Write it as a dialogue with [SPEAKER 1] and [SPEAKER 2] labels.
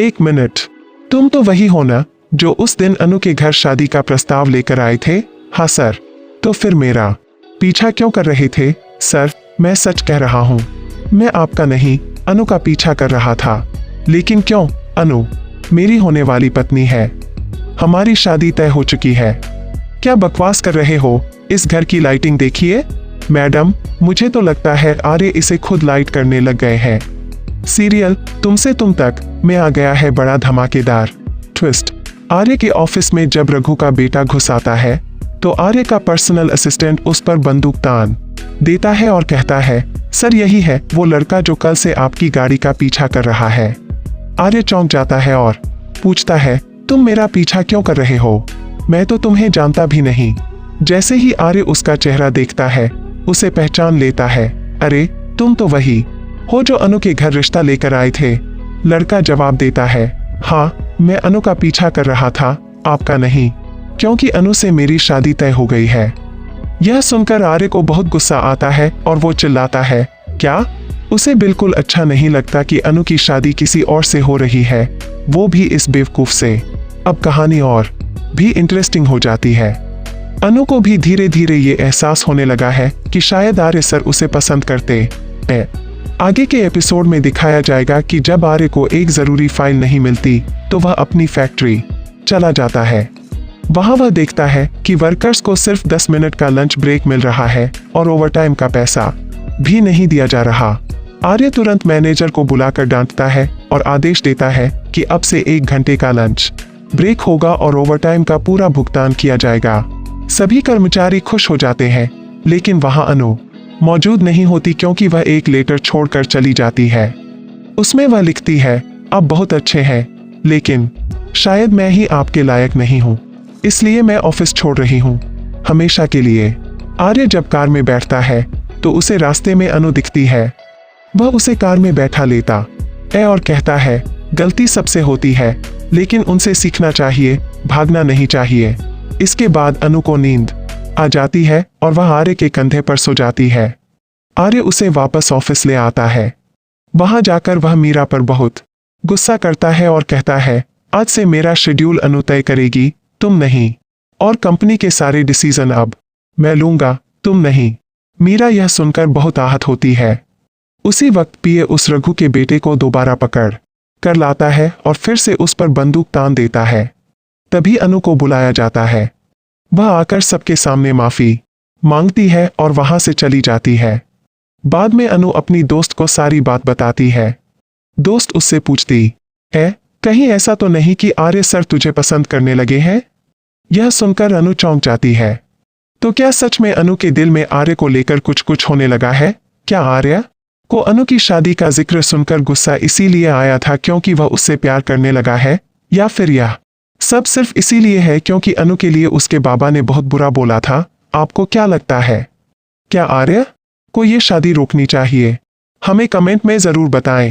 [SPEAKER 1] एक मिनट, तुम तो वही हो ना जो उस दिन अनु के घर शादी का प्रस्ताव लेकर आए थे? हाँ सर। तो फिर मेरा पीछा क्यों कर रहे थे? सर, मैं सच कह रहा हूँ, मैं आपका नहीं अनु का पीछा कर रहा था। लेकिन क्यों? अनु मेरी होने वाली पत्नी है, हमारी शादी तय हो चुकी है। क्या बकवास कर रहे हो? इस घर की लाइटिंग देखिए। मैडम, मुझे तो लगता है आर्य इसे खुद लाइट करने लग गए हैं। सीरियल तुमसे तुम तक में आ गया है बड़ा धमाकेदार ट्विस्ट। आर्य के ऑफिस में जब रघु का बेटा घुस आता है तो आर्य का पर्सनल असिस्टेंट उस पर बंदूक तान देता है और कहता है, सर यही है वो लड़का जो कल से आपकी गाड़ी का पीछा कर रहा है। आर्य चौंक जाता है और पूछता है, तुम मेरा पीछा क्यों कर रहे हो? मैं तो तुम्हें जानता भी नहीं। जैसे ही आर्य उसका चेहरा देखता है उसे पहचान लेता है। अरे तुम तो वही हो जो अनु के घर रिश्ता लेकर आए थे। लड़का जवाब देता है, हाँ मैं अनु का पीछा कर रहा था, आपका नहीं, क्योंकि अनु से मेरी शादी तय हो गई है। यह सुनकर आर्य को बहुत गुस्सा आता है और वो चिल्लाता है, क्या? उसे बिल्कुल अच्छा नहीं लगता कि अनु की शादी किसी और से हो रही है, वो भी इस बेवकूफ से। अब कहानी और भी इंटरेस्टिंग हो जाती है। अनु को भी धीरे धीरे ये एहसास होने लगा है कि शायद आर्य सर उसे पसंद करते हैं। आगे के एपिसोड में दिखाया जाएगा कि जब आर्य को एक जरूरी फाइल नहीं मिलती तो वह अपनी फैक्ट्री चला जाता है। वहां वह देखता है कि वर्कर्स को सिर्फ 10 मिनट का लंच ब्रेक मिल रहा है और ओवरटाइम का पैसा भी नहीं दिया जा रहा। आर्य तुरंत मैनेजर को बुलाकर डांटता है और आदेश देता है कि अब से 1 घंटे का लंच ब्रेक होगा और ओवरटाइम का पूरा भुगतान किया जाएगा। सभी कर्मचारी खुश हो जाते हैं, लेकिन वहां अनु मौजूद नहीं होती क्योंकि वह एक लेटर छोड़कर चली जाती है। उसमें वह लिखती है, आप बहुत अच्छे हैं, लेकिन शायद मैं ही आपके लायक नहीं हूँ, इसलिए मैं ऑफिस छोड़ रही हूँ, हमेशा के लिए। आर्य जब कार में बैठता है तो उसे रास्ते में अनु दिखती है। वह उसे कार में बैठा लेता है और कहता है, गलती सबसे होती है, लेकिन उनसे सीखना चाहिए, भागना नहीं चाहिए। इसके बाद अनु को नींद आ जाती है और वह आर्य के कंधे पर सो जाती है। आर्य उसे वापस ऑफिस ले आता है। वहां जाकर वह मीरा पर बहुत गुस्सा करता है और कहता है, आज से मेरा शेड्यूल अनु तय करेगी, तुम नहीं, और कंपनी के सारे डिसीजन अब मैं लूंगा, तुम नहीं। मीरा यह सुनकर बहुत आहत होती है। उसी वक्त पीए उस रघु के बेटे को दोबारा पकड़ कर लाता है और फिर से उस पर बंदूक तान देता है। तभी अनु को बुलाया जाता है। वह आकर सबके सामने माफी मांगती है और वहां से चली जाती है। बाद में अनु अपनी दोस्त को सारी बात बताती है। दोस्त उससे पूछती है, कहीं ऐसा तो नहीं कि आर्य सर तुझे पसंद करने लगे हैं? यह सुनकर अनु चौंक जाती है। तो क्या सच में अनु के दिल में आर्य को लेकर कुछ होने लगा है? क्या आर्य को अनु की शादी का जिक्र सुनकर गुस्सा इसीलिए आया था क्योंकि वह उससे प्यार करने लगा है, या फिर यह सब सिर्फ इसीलिए है क्योंकि अनु के लिए उसके बाबा ने बहुत बुरा बोला था? आपको क्या लगता है? क्या आर्य को ये शादी रोकनी चाहिए? हमें कमेंट में जरूर बताएं।